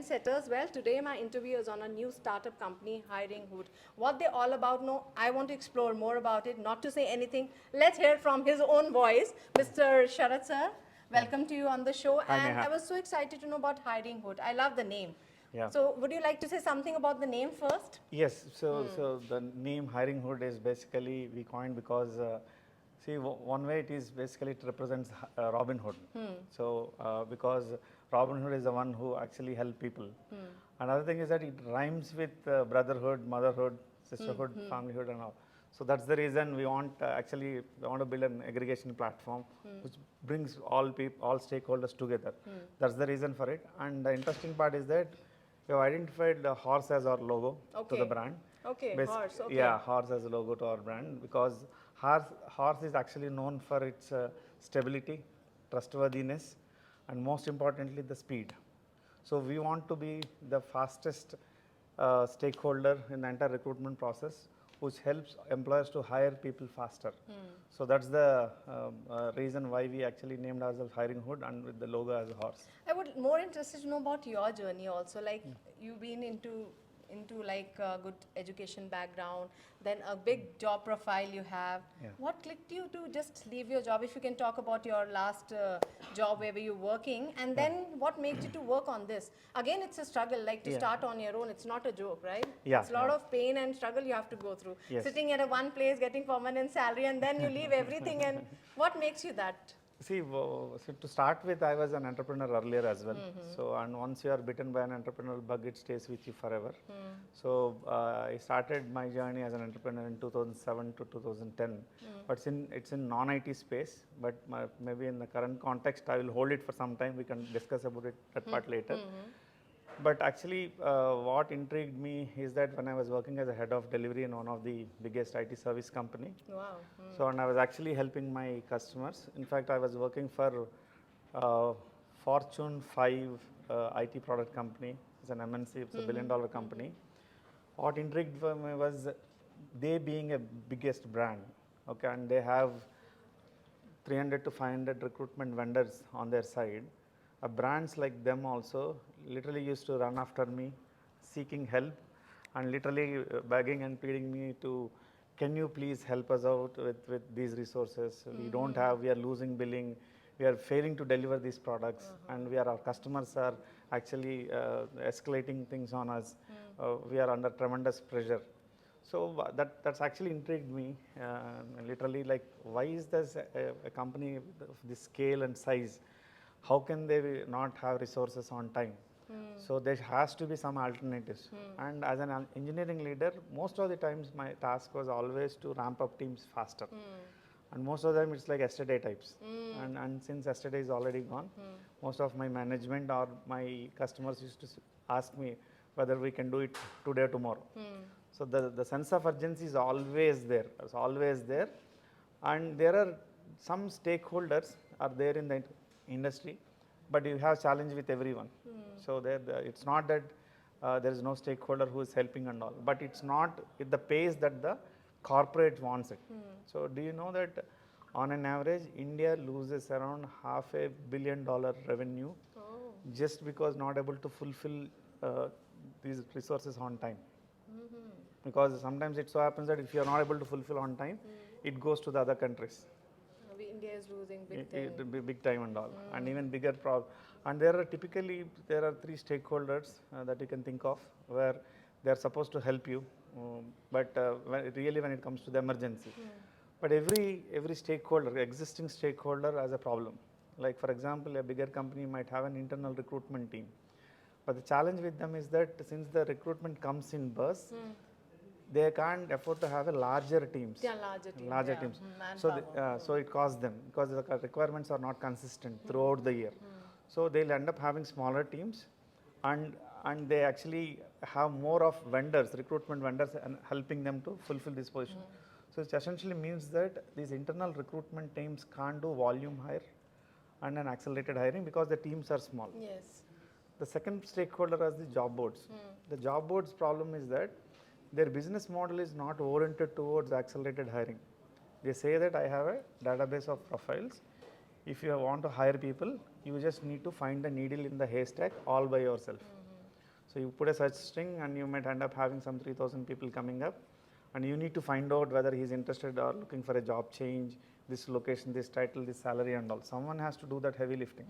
trendsetters. Well, today my interview is on a new startup company, Hiring Hood. What they're all about, no, I want to explore more about it. Not to say anything, let's hear from his own voice, Mr. Sarath sir. Welcome to you on the show. Hi, And Neha. I was so excited to know about Hiring Hood. I love the name. Yeah. So, would you like to say something about the name first? Yes. So the name Hiring Hood is basically we coined because see one way it is basically it represents Robin Hood. So because Robin Hood is the one who actually help people. Another thing is that it rhymes with brotherhood, motherhood, sisterhood, familyhood, and all. So that's the reason we want actually we want to build an aggregation platform which brings all people, all stakeholders together. That's the reason for it. And the interesting part is that we have identified the horse as our logo to the brand. Okay, horse. Okay. Yeah, horse as a logo to our brand because horse is actually known for its stability, trustworthiness, and most importantly, the speed. So we want to be the fastest stakeholder in the entire recruitment process, which helps employers to hire people faster. So that's the reason why we actually named ourselves Hiring Hood and with the logo as a horse. I would more interested to know about your journey also. Like you've been into like a good education background, then a big job profile you have. Yeah. What clicked you to just leave your job? If you can talk about your last job where were you working, and then what made you to work on this? Again, it's a struggle. Like to Yeah. start on your own, it's not a joke, right? Yeah, It's a lot yeah. of pain and struggle you have to go through. Yes. Sitting at a one place, getting permanent salary, and then you leave everything. And what makes you that? See, so to start with, I was an entrepreneur earlier as well. So, and once you are bitten by an entrepreneurial bug, it stays with you forever. So, I started my journey as an entrepreneur in 2007 to 2010. But it's in non-IT space. But maybe in the current context, I will hold it for some time. We can discuss about it that part later. But actually, what intrigued me is that when I was working as a head of delivery in one of the biggest IT service company, Wow. so and I was actually helping my customers. In fact, I was working for uh, Fortune 5 IT product company. It's an MNC, it's a billion-dollar company. What intrigued me was they being a biggest brand, okay, and they have 300 to 500 recruitment vendors on their side. Brands like them also literally used to run after me, seeking help, and literally begging and pleading me to, can you please help us out with these resources? We don't have, we are losing billing, we are failing to deliver these products, and our customers are actually escalating things on us. We are under tremendous pressure. So that's actually intrigued me. Literally, like, why is this a company of this scale and size? How can they not have resources on time? So there has to be some alternatives. And as an engineering leader, most of the times my task was always to ramp up teams faster. And most of them it's like yesterday types. And since yesterday is already gone, most of my management or my customers used to ask me whether we can do it today or tomorrow. So the sense of urgency is always there. It's always there. And there are some stakeholders are there in the industry, but you have challenge with everyone. So it's not that there is no stakeholder who is helping and all, but it's not at the pace that the corporate wants it. So do you know that on an average, India loses around $500 million revenue just because not able to fulfill these resources on time. Because sometimes it so happens that if you are not able to fulfill on time, it goes to the other countries. India is losing big thing. Big time and all, and even bigger problem. And there are three stakeholders that you can think of where they are supposed to help you, but when it comes to the emergency, but every stakeholder, existing stakeholder, has a problem. Like for example, a bigger company might have an internal recruitment team, but the challenge with them is that since the recruitment comes in bursts, they can't afford to have a larger teams. Yeah, larger teams. So it costs them because the requirements are not consistent throughout the year. So they'll end up having smaller teams, and they actually have more of vendors, recruitment vendors, and helping them to fulfill this position. So it essentially means that these internal recruitment teams can't do volume hire and an accelerated hiring because the teams are small. Yes. The second stakeholder is the job boards. The job boards problem is that their business model is not oriented towards accelerated hiring. They say that I have a database of profiles. If you want to hire people, you just need to find the needle in the haystack all by yourself. So you put a search string and you might end up having some 3,000 people coming up, and you need to find out whether he's interested or looking for a job change, this location, this title, this salary and all. Someone has to do that heavy lifting.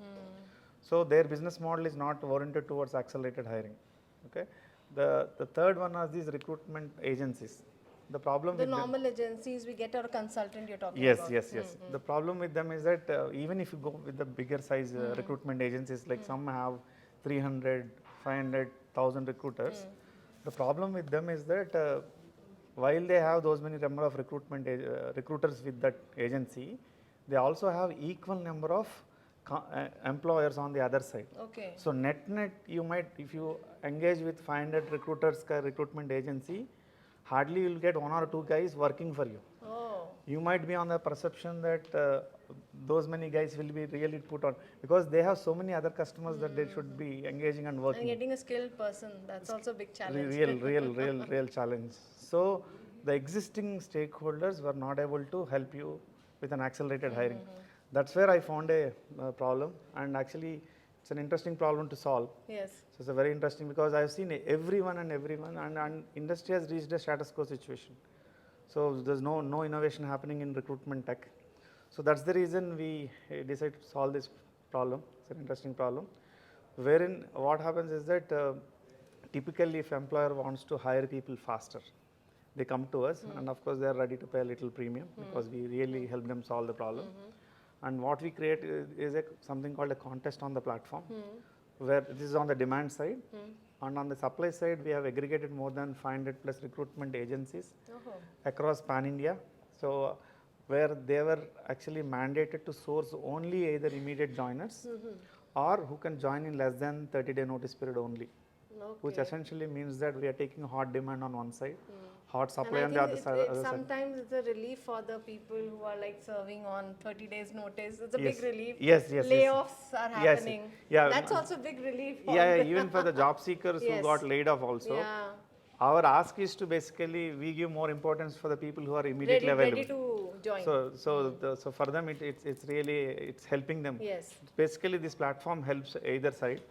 So their business model is not oriented towards accelerated hiring. Okay. The third one are these recruitment agencies. The problem The with normal agencies, we get our consultant you're talking yes, about. yes, yes. The problem with them is that even if you go with the bigger size recruitment agencies, like some have 300, 500,000 recruiters, the problem with them is that while they have those many number of recruiters with that agency, they also have equal number of employers on the other side. Okay. So net, you might, if you engage with 500 recruiters recruitment agency, hardly you will get one or two guys working for you. Oh. You might be on the perception that those many guys will be really put on, because they have so many other customers that they should be engaging and working. And getting a skilled person, that's also a big challenge. Real challenge. So the existing stakeholders were not able to help you with an accelerated hiring. That's where I found a problem, and actually it's an interesting problem to solve. Yes. So it's a very interesting, because I've seen everyone, and industry has reached a status quo situation. So there's no innovation happening in recruitment tech. So that's the reason we decided to solve this problem. It's an interesting problem, wherein what happens is that typically if employer wants to hire people faster, they come to us, and of course they are ready to pay a little premium because we really help them solve the problem. And what we create is something called a contest on the platform, where this is on the demand side, and on the supply side we have aggregated more than 500 plus recruitment agencies across pan India. So where they were actually mandated to source only either immediate joiners or who can join in less than 30-day notice period only, which essentially means that we are taking hot demand on one side, hot supply on the other side. Sometimes it's a relief for the people who are like serving on 30 days notice. It's a big relief. Yes. Layoffs are happening. Yeah. That's also a big relief. Even for the job seekers who got laid off also. Yeah. Our ask is to basically, we give more importance for the people who are immediately available. Ready to join. So for them, it's helping them. Yes. Basically, this platform helps either side.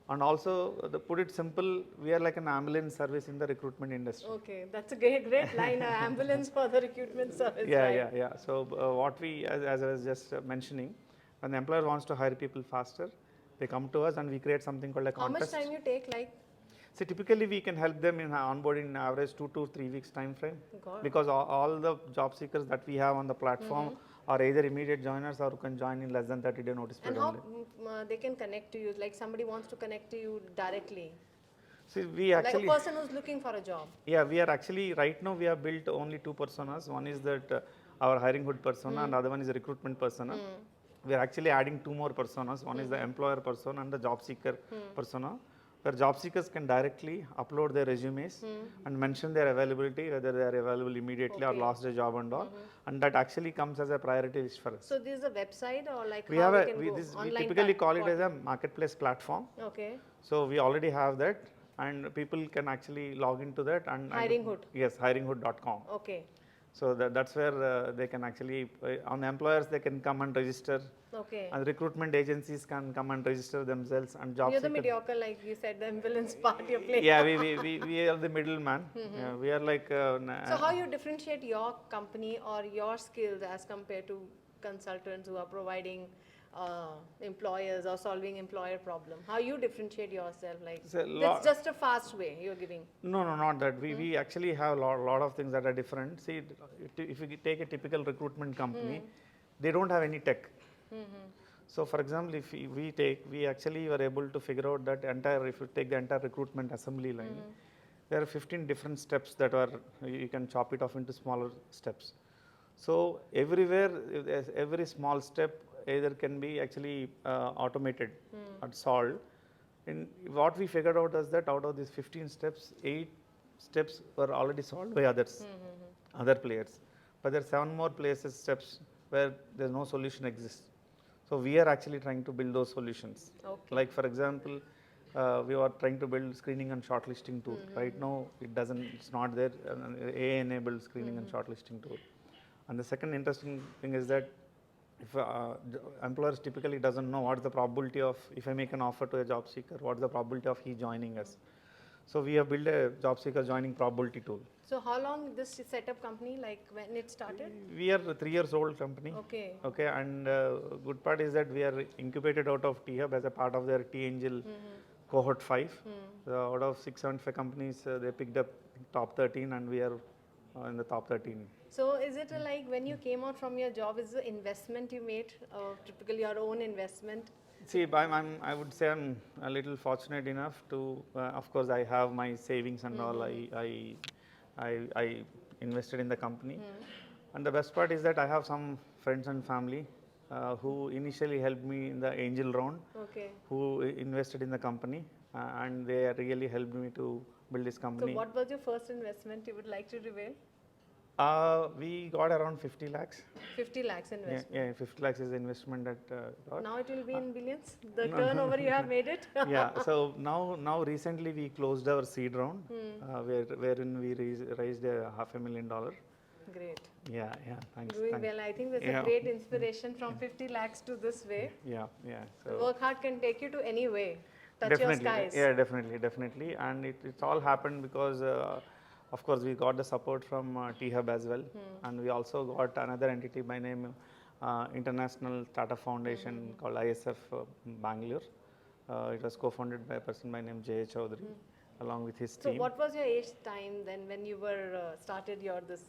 And also, to put it simple, we are like an ambulance service in the recruitment industry. Okay, that's a great line, an ambulance for the recruitment service. Yeah. So what we, as I was just mentioning, when the employer wants to hire people faster, they come to us and we create something called a contest. How much time you take, like? So typically we can help them in onboarding in average 2 to 3 weeks time frame, because all the job seekers that we have on the platform are either immediate joiners or can join in less than 30-day notice period. And how they can connect to you? Like somebody wants to connect to you directly. See, we actually, like a person who's looking for a job. Yeah, we are actually right now we have built only two personas. One is that our hiring hood persona, and the other one is a recruitment persona. We are actually adding two more personas. One is the employer persona and the job seeker persona, where job seekers can directly upload their resumes and mention their availability, whether they are available immediately or lost their job and all, and that actually comes as a priority list for us. So this is a website, or like we how have we typically call it as a marketplace platform. Okay. So we already have that, and people can actually log into that and Hiring Hood. Yes, hiringhood.com. Okay. So that's where they can actually, on employers they can come and register. Okay. And recruitment agencies can come and register themselves, and job You're the mediocre, like you said, the ambulance part you're playing. Yeah, we are the middleman. We are like. So how you differentiate your company or your skills as compared to consultants who are providing employers or solving employer problem? How you differentiate yourself? Like it's just a fast way you're giving. No, not that. We actually have a lot of things that are different. See, if you take a typical recruitment company, they don't have any tech. So for example, if we actually were able to figure out that if you take the entire recruitment assembly line, there are 15 different steps that are, you can chop it off into smaller steps. So everywhere, every small step either can be actually automated or solved. And what we figured out is that out of these 15 steps, 8 steps were already solved by other players. But there are 7 more steps where there's no solution exists. So we are actually trying to build those solutions. Okay. Like for example, we are trying to build screening and shortlisting tool. Right now, it's not there, AI-enabled screening and shortlisting tool. And the second interesting thing is that if employers typically doesn't know what is the probability of, if I make an offer to a job seeker, what is the probability of he joining us. So we have built a job seeker joining probability tool. So how long this setup company, like when it started? We are a 3 years old company. Okay. Okay, and good part is that we are incubated out of T-Hub as a part of their T-Angel cohort 5. So out of 675 companies, they picked up top 13 and we are in the top 13. So is it like when you came out from your job, is the investment you made, typically your own investment? See, I would say I'm a little fortunate enough to, of course, I have my savings and all. I invested in the company, and the best part is that I have some friends and family who initially helped me in the angel round, Okay. who invested in the company, and they really helped me to build this So company. what was your first investment you would like to reveal? We got around 50 lakhs. 50 lakhs investment. Yeah, 50 lakhs is the investment that got. Now it will be in billions? The turnover you have made it? Yeah, so now recently we closed our seed round, wherein we raised a $500,000. Great. Yeah, thanks. Doing well. I think there's a great inspiration from 50 lakhs to this way. Yeah. So Work hard can take you to any way. Touch your skies. Yeah, definitely. And it's all happened because, of course, we got the support from T-Hub as well. And we also got another entity by name International Startup Foundation called ISF Bangalore. It was co-founded by a person by name Jay Chaudhary along with his So team. what was your age time then when you were started your this?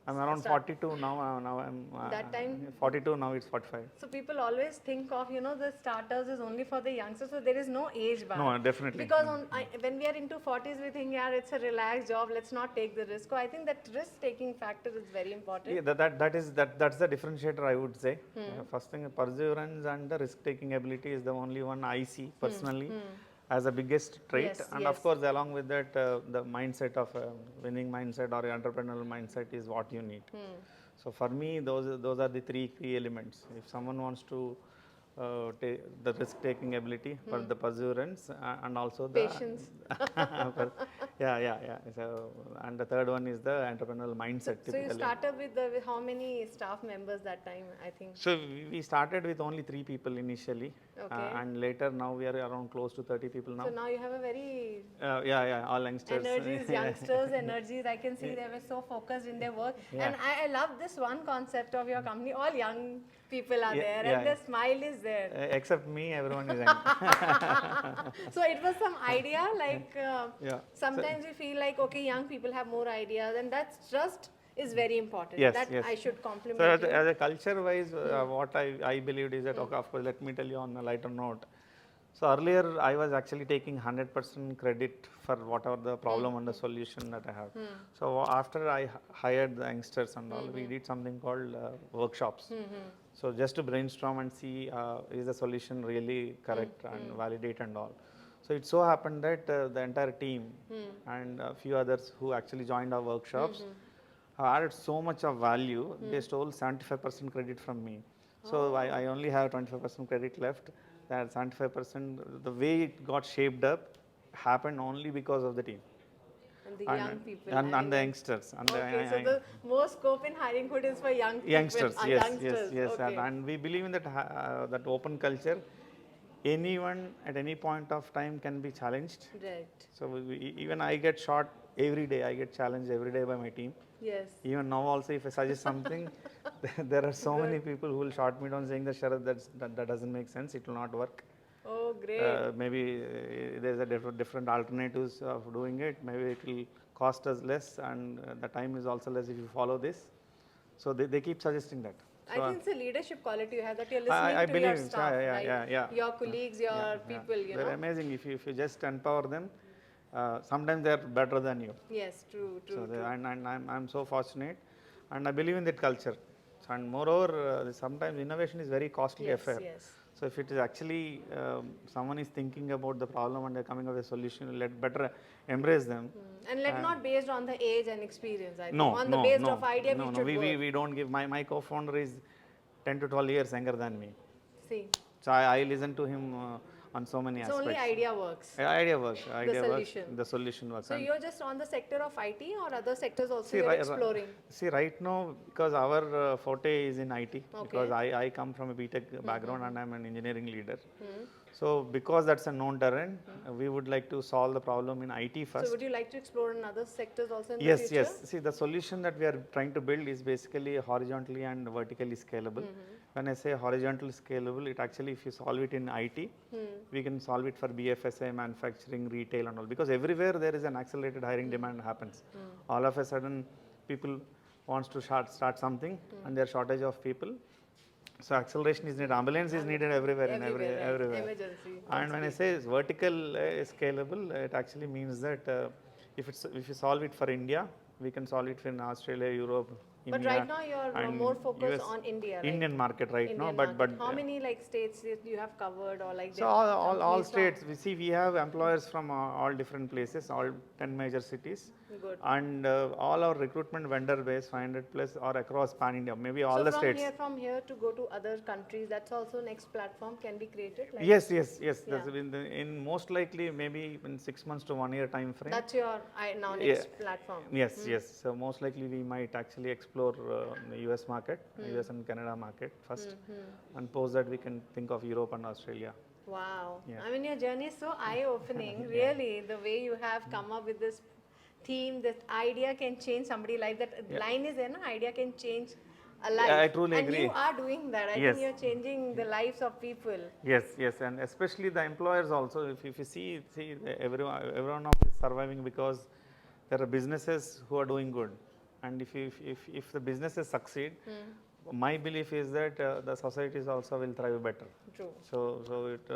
I'm around 42 now. Now I'm That time? 42. Now it's 45. So people always think of the starters is only for the youngsters. So there is no age bar. No, definitely. Because when we are into 40s, we think yeah, it's a relaxed job. Let's not take the risk. So I think that risk-taking factor is very important. Yeah, that's the differentiator I would say. First thing, perseverance and the risk-taking ability is the only one I see personally as the biggest trait. Yes, And of course, along with that, the mindset of winning mindset or entrepreneurial mindset is what you need. So for me, those are the 3 key elements. If someone wants to take the risk-taking ability, but the perseverance and also the Patience. yeah. So, and the third one is the entrepreneurial mindset. So you started with how many staff members that time? I think. So we started with only 3 people initially, Okay. and later now we are around close to 30 people now. So now you have a very All youngsters. energies, youngsters, energies. I can see they were so focused in their work. And I love this one concept of your company. All young people are there and their smile is there. Except me, everyone is angry. So it was some idea like sometimes we feel like okay, young people have more ideas and that's just is very important. Yes, that yes. I should compliment So you. as a culture wise, what I believed is that, okay, of course, let me tell you on a lighter note. So earlier I was actually taking 100% credit for whatever the problem and the solution that I have. So after I hired the youngsters and all, we did something called workshops. So just to brainstorm and see is the solution really correct and validate and all. So it so happened that the entire team and a few others who actually joined our workshops have added so much of value. They stole 75% credit from me. So I only have 25% credit left. That 75%, the way it got shaped up happened only because of the team. And the young people. And the youngsters. And okay, so the more scope in hiring hood is for young people. Youngsters, yes. Okay. And we believe in that that open culture. Anyone at any point of time can be challenged. Right. So even I get shot every day. I get challenged every day by my team. Yes. Even now also, if I suggest something, there are so many people who will shot me down saying that Sarath, that doesn't make sense. It will not work. Oh, great. Maybe there's a different alternatives of doing it. Maybe it will cost us less, and the time is also less if you follow this. So they keep suggesting that. So I think it's a leadership quality you have that you're listening I to believe your in staff, yeah. your colleagues, your people, They're amazing. If you just empower them, sometimes they're better than you. Yes, true. So and I'm so fortunate, and I believe in that culture. And moreover, sometimes innovation is very costly affair. Yes. So if it is actually someone is thinking about the problem and they're coming up with a solution, let better embrace them. And not based on the age and experience. I think. No, on the based of idea, we don't give. My co-founder is 10 to 12 years younger than me. See. So I listen to him on so many So only aspects. idea works. Idea works. Idea works. solution. The solution works. So And you're just on the sector of IT or other sectors also see, you're exploring? see, right now, because our forte is in IT, because Okay. I come from a BTech background and I'm an engineering leader. So because that's a known terrain, we would like to solve the problem in IT So first. would you like to explore in other sectors also in the Yes, future? yes. See, the solution that we are trying to build is basically horizontally and vertically scalable. When I say horizontal scalable, it actually, if you solve it in IT, we can solve it for BFSI, manufacturing, retail and all. Because everywhere there is an accelerated hiring demand happens. All of a sudden, people wants to start something and there are shortage of people. So acceleration is needed, ambulance is needed everywhere, Everywhere, right. everywhere. Emergency. And when I say it's vertical scalable, it actually means that if you solve it for India, we can solve it in Australia, Europe, But EMEA, right now you're and more focused US, on India, right? Indian market right now. Indian But market. How many like states you have covered or like so the all companies states, we see we have employers from all different places, all 10 major cities. Good. And all our recruitment vendor base, 500 plus, are across pan India, maybe all So the states. from here to go to other countries, that's also next platform can be created. Like Yes. Yeah. That's in most likely maybe in 6 months to 1 year time frame. That's your now next platform. Yes. So most likely we might actually explore the US market, US and Canada market first, and post that we can think of Europe and Australia. Wow. Yeah. I mean, your journey is so eye-opening. Really, the way you have come up with this theme, that idea can change somebody's life. That line is there, no? Idea can change a life. I truly and agree. you are doing that. I Yes. think you're changing the lives of people. Yes, and especially the employers also. If you see everyone now is surviving because there are businesses who are doing good, and if the businesses succeed, my belief is that the societies also will thrive better. True. So it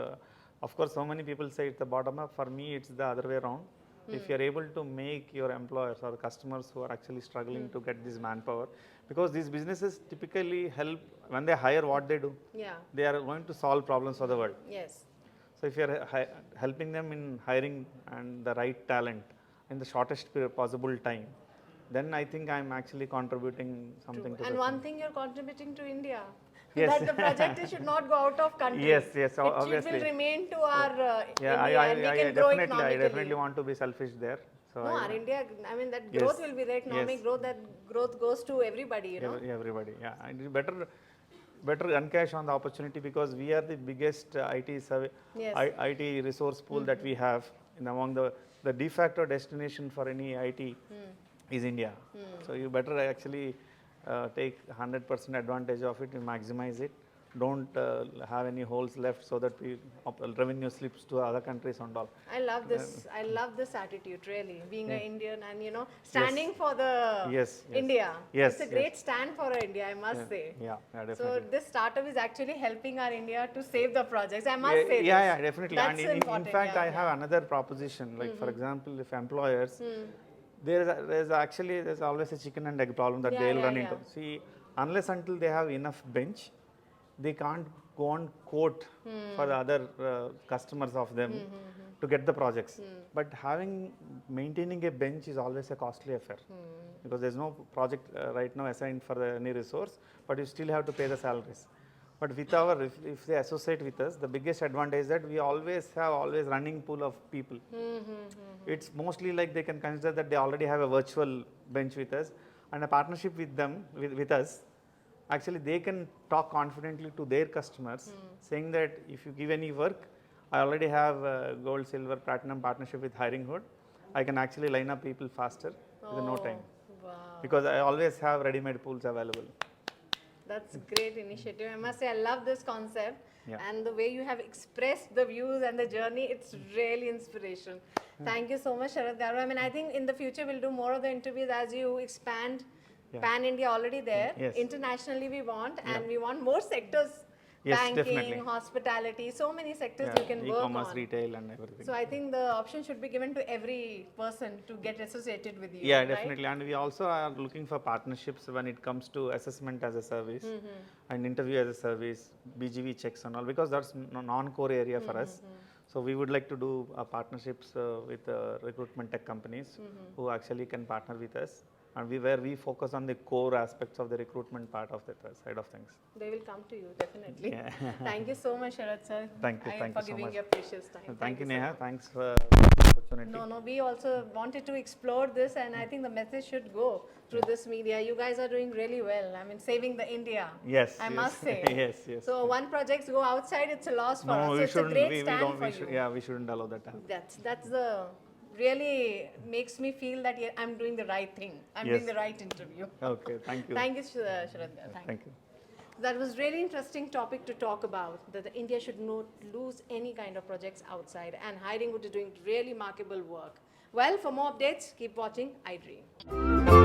of course so many people say it's the bottom up. For me, it's the other way around. If you are able to make your employers or customers who are actually struggling to get this manpower, because these businesses typically help when they hire, what they do, Yeah. they are going to solve problems for the world. Yes. So if you are helping them in hiring and the right talent in the shortest possible time, then I think I'm actually contributing something to And the one thing you're contributing to India. Yes. That the project should not go out of country. Yes, It obviously. will remain to our Yeah, India and we can grow economically. I definitely want to be selfish there. So No, our India, I mean, that growth will be the economic growth, that growth goes to everybody, you know. Everybody, yeah. And it's better encash on the opportunity, because we are the biggest IT resource pool that we have in among the de facto destination for any IT is India. So you better actually take 100% advantage of it, you maximize it. Don't have any holes left so that revenue slips to other countries and all. I love this. I love this attitude, really. Being an Indian and, you know, standing for the India. It's a great stand for India, I must say. Yeah, definitely. So this startup is actually helping our India to save the projects. I must say this. Yeah, definitely. That's And in important, fact, I have another proposition. Like for example, if employers, there's always a chicken and egg problem that they'll run into. See, unless until they have enough bench, they can't go on quote for the other customers of them to get the projects. But maintaining a bench is always a costly affair, because there's no project right now assigned for any resource, but you still have to pay the salaries. But with if they associate with us, the biggest advantage is that we always running pool of people. It's mostly like they can consider that they already have a virtual bench with us, and a partnership with them, with us. Actually, they can talk confidently to their customers, saying that if you give any work, I already have gold, silver, platinum partnership with Hiring Hood. I can actually line up people faster within no time. Wow. Because I always have ready-made pools available. That's a great initiative. I must say, I love this concept. Yeah. And the way you have expressed the views and the journey, it's really inspiration. Thank you so much, Sarath Garu. I mean, I think in the future we'll do more of the interviews as you expand Pan India already there. Yes. Internationally we want, and we want more sectors. Yes, Banking, definitely. hospitality, so many sectors you can work e-commerce, on. retail and everything. So I think the option should be given to every person to get associated with you. Yeah, right? definitely. And we also are looking for partnerships when it comes to assessment as a service and interview as a service, BGV checks and all, because that's non-core area for us. So we would like to do partnerships with recruitment tech companies who actually can partner with us and we focus on the core aspects of the recruitment part of the side of things. They will come to you, definitely. Yeah. Thank you so much, Sarath sir. Thank you For so giving much. your precious time. Thank you, so Neha. much. Thanks for the opportunity. No, we also wanted to explore this, and I think the message should go through this media. You guys are doing really well. I mean, saving the India. Yes, I yes. must say. Yes. So one projects go outside, it's a loss for us. No, So we it's a shouldn't. great We stand don't. for We you. should. Yeah, we shouldn't allow that to happen. That's the really makes me feel that yeah, I'm doing the right thing. I'm Yes. doing the right interview. Okay. Thank you. Thank you, Sharad. Thank you. That was really interesting topic to talk about, that the India should not lose any kind of projects outside, and Hiring Wood is doing really remarkable work. Well, for more updates, keep watching iDream.